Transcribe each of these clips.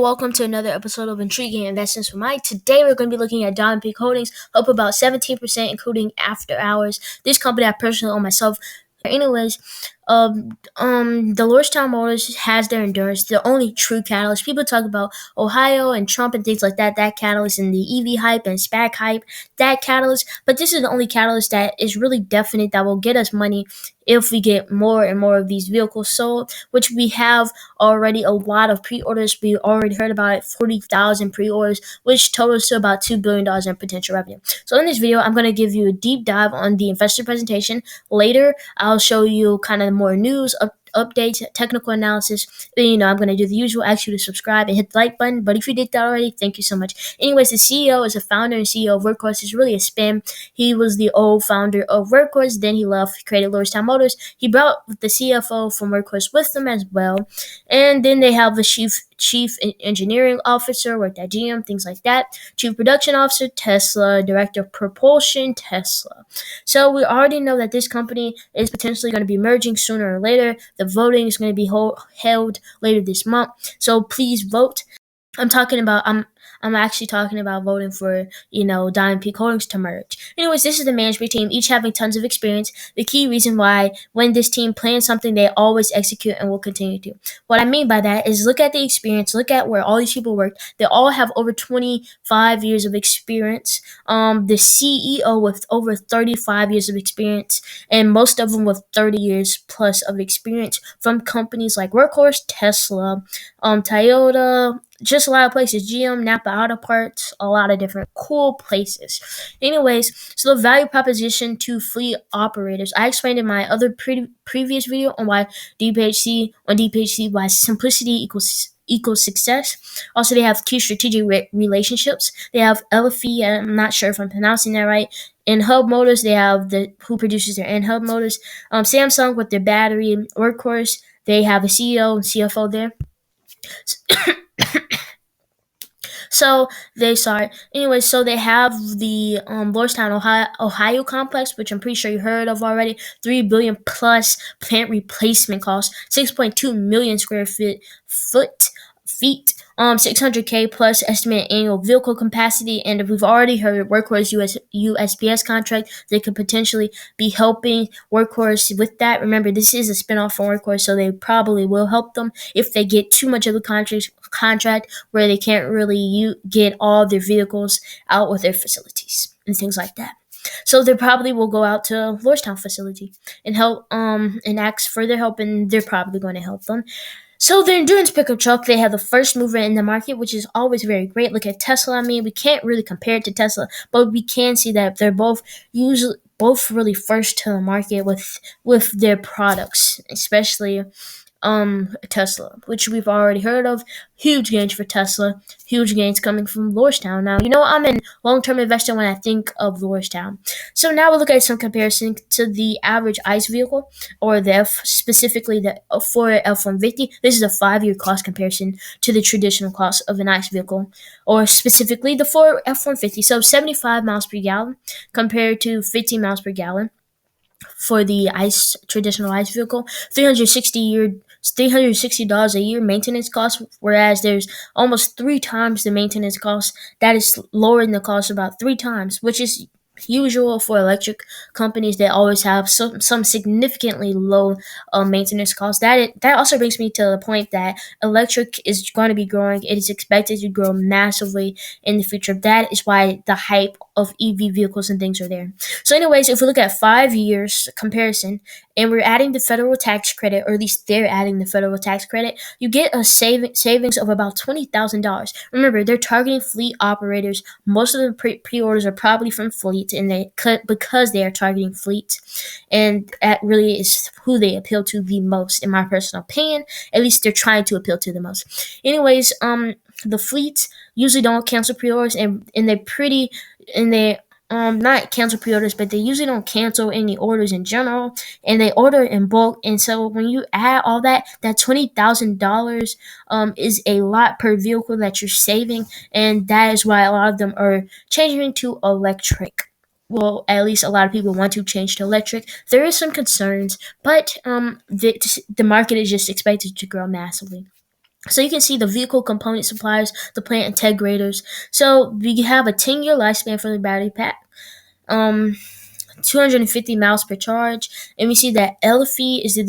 welcome to another episode of Intriguing Investments with Mike. Today we're going to be looking at Peak Holdings, up about 17%, including after hours. This company I personally own myself. Anyways, the Lordstown Motors has their endurance, the only true catalyst. People talk about Ohio and Trump and things like that catalyst, and the EV hype and SPAC hype, that catalyst. But this is the only catalyst that is really definite that will get us money if we get more and more of these vehicles sold, which we have already a lot of pre-orders. We already heard about it, 40,000 pre-orders, which totals to about $2 billion in potential revenue. So in this video, I'm going to give you a deep dive on the investor presentation. Later, I'll show you kind of more news, updates, technical analysis. I'm going to do the usual, ask you to subscribe and hit the like button. But if you did that already, thank you so much. Anyways, the CEO is a founder and CEO of Workhorse. It's really a spin. He was the old founder of Workhorse. Then he left, created Lordstown Motors. He brought the CFO from Workhorse with them as well. And then they have the chief engineering officer, worked at GM, things like that. Chief production officer, Tesla. Director of propulsion, Tesla. So we already know that this company is potentially going to be merging sooner or later. The voting is going to be held later this month. So please vote. I'm actually talking about voting for, Peak Holdings to merge. Anyways, this is the management team, each having tons of experience. The key reason why when this team plans something, they always execute and will continue to. What I mean by that is look at the experience, look at where all these people work. They all have over 25 years of experience. The CEO with over 35 years of experience, and most of them with 30 years plus of experience from companies like Workhorse, Tesla, Toyota, just a lot of places, GM, Napa Auto Parts, a lot of different cool places. Anyways, so the value proposition to fleet operators. I explained in my other previous video on why DPHC, why simplicity equals success. Also, they have key strategic relationships. They have LFE, I'm not sure if I'm pronouncing that right. In Hub Motors, they have who produces their in-hub motors. Samsung with their battery. Workhorse, they have a CEO and CFO there. So they have the Lordstown, Ohio complex, which I'm pretty sure you heard of already. $3 billion plus plant replacement cost, 6.2 million square feet, 600K plus estimated annual vehicle capacity, and we've already heard Workhorse USPS contract. They could potentially be helping Workhorse with that. Remember, this is a spinoff from Workhorse, so they probably will help them if they get too much of a contract where they can't really get all their vehicles out with their facilities and things like that. So they probably will go out to Lordstown facility and help and ask for their help, and they're probably going to help them. So the endurance pickup truck, they have the first mover in the market, which is always very great. Look at Tesla. We can't really compare it to Tesla, but we can see that they're both really first to the market with their products, especially Tesla, which we've already heard of. Huge gains for Tesla. Huge gains coming from Lordstown. Now, I'm a long-term investor when I think of Lordstown. So now we'll look at some comparison to the average ICE vehicle, or specifically the Ford F-150. This is a 5-year cost comparison to the traditional cost of an ICE vehicle, or specifically the Ford F-150. So 75 miles per gallon compared to 15 miles per gallon for the traditional ICE vehicle. $360 a year maintenance cost, whereas there's almost 3 times the maintenance cost. That is lowering the cost about 3 times, which is usual for electric companies. They always have some significantly low maintenance costs. That also brings me to the point that electric is going to be growing. It is expected to grow massively in the future. That is why the hype of EV vehicles and things are there. So anyways, if we look at 5 years comparison, and we're adding the federal tax credit, or at least they're adding the federal tax credit, you get a savings of about $20,000. Remember, they're targeting fleet operators. Most of the pre-orders are probably from fleets, and because they are targeting fleets, and that really is who they appeal to the most, in my personal opinion. At least they're trying to appeal to the most. Anyways, the fleets usually don't cancel pre-orders, and they not cancel pre-orders, but they usually don't cancel any orders in general, and they order in bulk. And so when you add all that $20,000 is a lot per vehicle that you're saving, and that is why a lot of them are changing to electric. Well, at least a lot of people want to change to electric. There is some concerns, but the market is just expected to grow massively. So you can see the vehicle component suppliers, the plant integrators. So we have a 10-year lifespan for the battery pack. 250 miles per charge, and we see that Elfie is the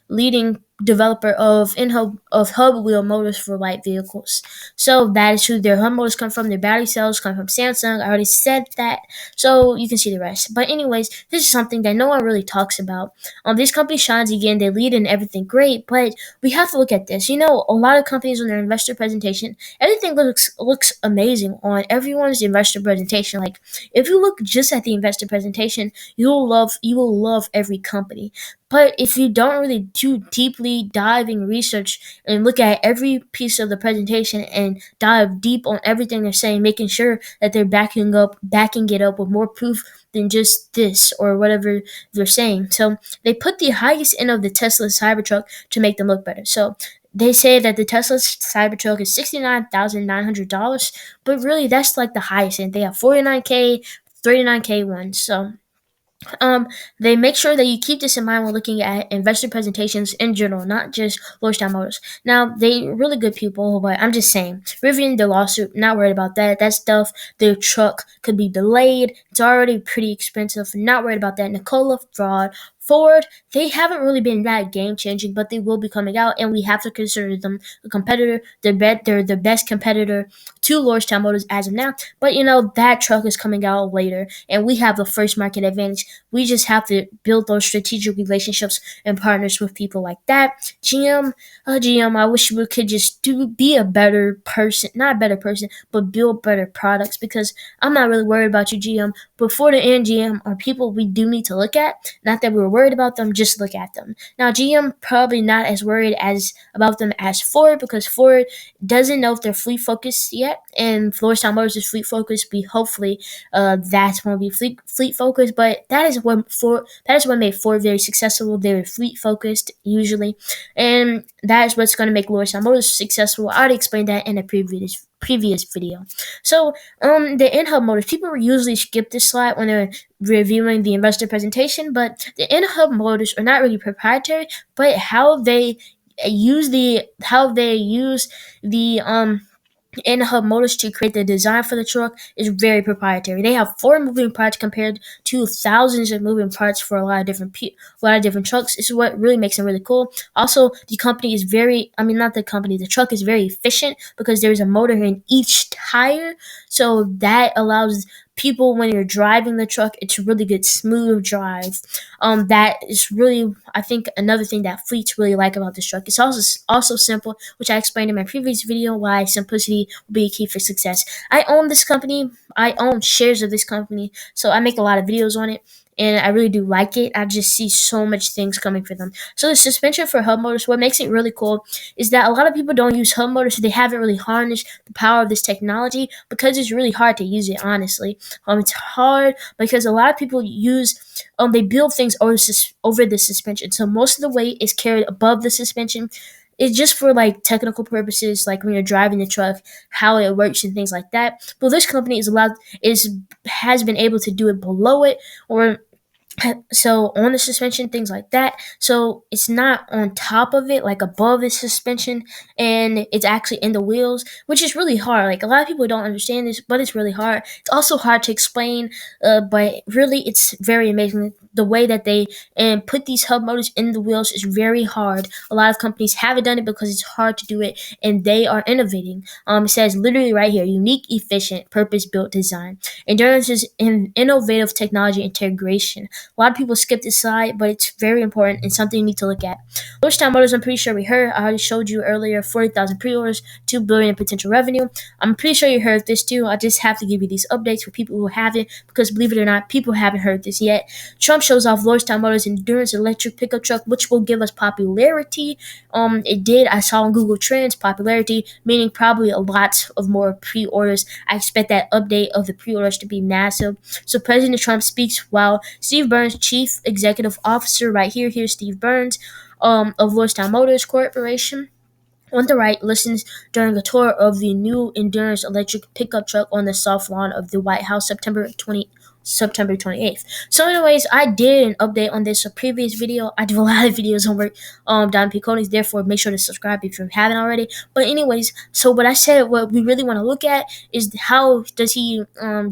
leading developer of hub wheel motors for light vehicles. So that is who their hub motors come from. Their battery cells come from Samsung. I already said that, so you can see the rest. But anyways, this is something that no one really talks about. This company shines again. They lead in everything great, but we have to look at this. A lot of companies on their investor presentation, everything looks amazing on everyone's investor presentation. Like if you look just at the investor presentation, you will love every company. But if you don't really too deeply dive in research and look at every piece of the presentation and dive deep on everything they're saying, making sure that they're backing it up with more proof than just this or whatever they're saying. So they put the highest end of the Tesla Cybertruck to make them look better. So they say that the Tesla Cybertruck is $69,900, but really that's like the highest end. They have 49K, 39K ones. So they make sure that you keep this in mind when looking at investor presentations in general, not just Lordstown Motors. Now, they really good people, but I'm just saying, reviewing the lawsuit, not worried about that. That stuff, their truck could be delayed. It's already pretty expensive. Not worried about that. Nikola, fraud. Ford, they haven't really been that game changing, but they will be coming out, and we have to consider them a competitor. They're the best competitor to Lordstown Motors as of now. But that truck is coming out later, and we have the first market advantage. We just have to build those strategic relationships and partners with people like that. GM, I wish we could just be a better person, not a better person, but build better products, because I'm not really worried about you, GM. But for the end, GM are people we do need to look at. Not that we're worried about them, just look at them. Now, GM probably not as worried about them as Ford, because Ford doesn't know if they're fleet focused yet, and Lordstown Motors is fleet focused. We hopefully that's when we fleet focused, but that is what made Ford very successful. They were fleet focused usually, and that is what's going to make Lordstown Motors successful. I already explained that in a previous video. So the in-hub motors, people usually skip this slide when they're reviewing the investor presentation, but the in-hub motors are not really proprietary, but how they use the in-hub motors to create the design for the truck is very proprietary. They have 4 moving parts compared to thousands of moving parts for a lot of different trucks. This is what really makes them really cool. Also, the company is the truck is very efficient because there's a motor in each tire, so that allows people, when you're driving the truck, it's a really good smooth drive. That is really, I think, another thing that fleets really like about this truck. It's also simple, which I explained in my previous video why simplicity will be a key for success. I own this company. I own shares of this company, so I make a lot of videos on it, and I really do like it. I just see so much things coming for them. So the suspension for hub motors, what makes it really cool is that a lot of people don't use hub motors, so they haven't really harnessed the power of this technology because it's really hard to use it, honestly. It's hard because a lot of people they build things over the suspension. So most of the weight is carried above the suspension. It's just for like technical purposes, like when you're driving the truck, how it works and things like that. But this company has been able to do it below it, or so on the suspension, things like that. So it's not on top of it, like above the suspension, and it's actually in the wheels, which is really hard. Like a lot of people don't understand this, but it's really hard. It's also hard to explain, but really it's very amazing. The way that they put these hub motors in the wheels is very hard. A lot of companies haven't done it because it's hard to do it, and they are innovating. It says literally right here, unique, efficient, purpose-built design. Endurance is innovative technology integration. A lot of people skip this slide, but it's very important and something you need to look at. Lordstown Motors, I'm pretty sure we heard. I already showed you earlier, 40,000 pre-orders, $2 billion in potential revenue. I'm pretty sure you heard this too. I just have to give you these updates for people who haven't, because believe it or not, people haven't heard this yet. Trump shows off Lordstown Motors' endurance electric pickup truck, which will give us popularity. It did. I saw on Google Trends popularity, meaning probably a lot of more pre-orders. I expect that update of the pre-orders to be massive. So President Trump speaks while Steve Burns, Chief Executive Officer, right here, here's Steve Burns, of Lordstown Motors Corporation. On the right, listens during a tour of the new Endurance electric pickup truck on the soft lawn of the White House, September 28th. So anyways, I did an update on this previous video. I do a lot of videos on work Don P. Coatings, therefore make sure to subscribe if you haven't already. But anyways, so what I said, what we really want to look at is how does he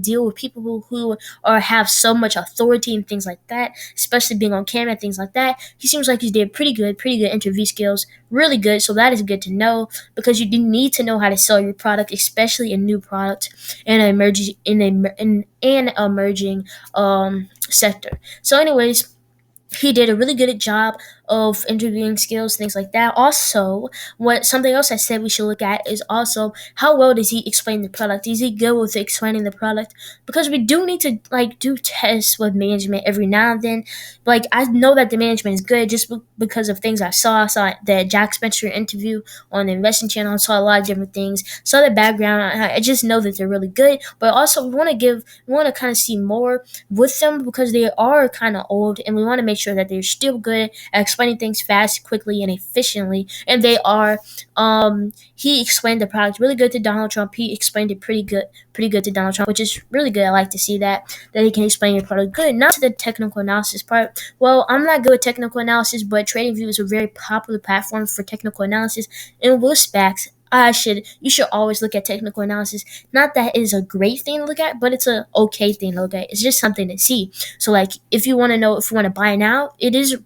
deal with people who or have so much authority and things like that, especially being on camera and things like that. He seems like he did pretty good interview skills, really good. So that is good to know, because you do need to know how to sell your product, especially a new product in an emerging sector. So anyways, he did a really good job of interviewing skills, things like that. Also, what something else I said we should look at is also how well does he explain the product? Is he good with explaining the product? Because we do need to do tests with management every now and then. Like, I know that the management is good just because of things I saw. I saw the Jack Spencer interview on the investing channel. I saw a lot of different things. Saw the background. I just know that they're really good. But also, we want to kind of see more with them, because they are kind of old, and we want to make sure that they're still good at explaining things fast, quickly, and efficiently. And they are. He explained the product really good to Donald Trump. He explained it pretty good to Donald Trump, which is really good. I like to see that he can explain your product good. Now to the technical analysis part. Well, I'm not good with technical analysis, but TradingView is a very popular platform for technical analysis. And with SPACs, you should always look at technical analysis. Not that it is a great thing to look at, but it's a okay thing to look at. It's just something to see. So like, if you want to know if you want to buy now, it is.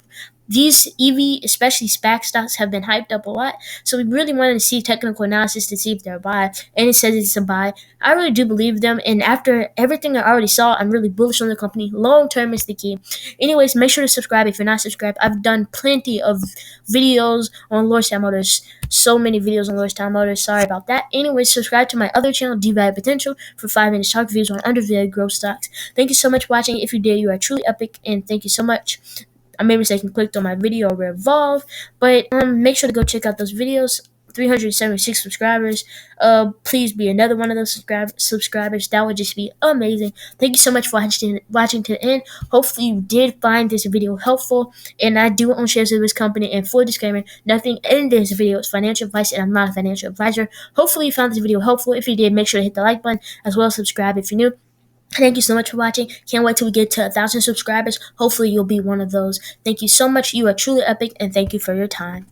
These EV, especially SPAC stocks, have been hyped up a lot. So we really wanted to see technical analysis to see if they're a buy. And it says it's a buy. I really do believe them. And after everything I already saw, I'm really bullish on the company. Long term is the key. Anyways, make sure to subscribe if you're not subscribed. I've done plenty of videos on Lordstown Motors. So many videos on Lordstown Motors. Sorry about that. Anyways, subscribe to my other channel, D-Value Potential, for 5 minutes talk videos on undervalued growth stocks. Thank you so much for watching. If you did, you are truly epic. And thank you so much. I made a mistake and clicked on my video revolve, but make sure to go check out those videos. 376 subscribers. Please be another one of those subscribers. That would just be amazing. Thank you so much for watching to the end. Hopefully you did find this video helpful, and I do own shares of this company. And full disclaimer, nothing in this video is financial advice, and I'm not a financial advisor. Hopefully you found this video helpful. If you did, make sure to hit the like button, as well as subscribe if you're new. Thank you so much for watching. Can't wait till we get to 1,000 subscribers. Hopefully you'll be one of those. Thank you so much. You are truly epic, and thank you for your time.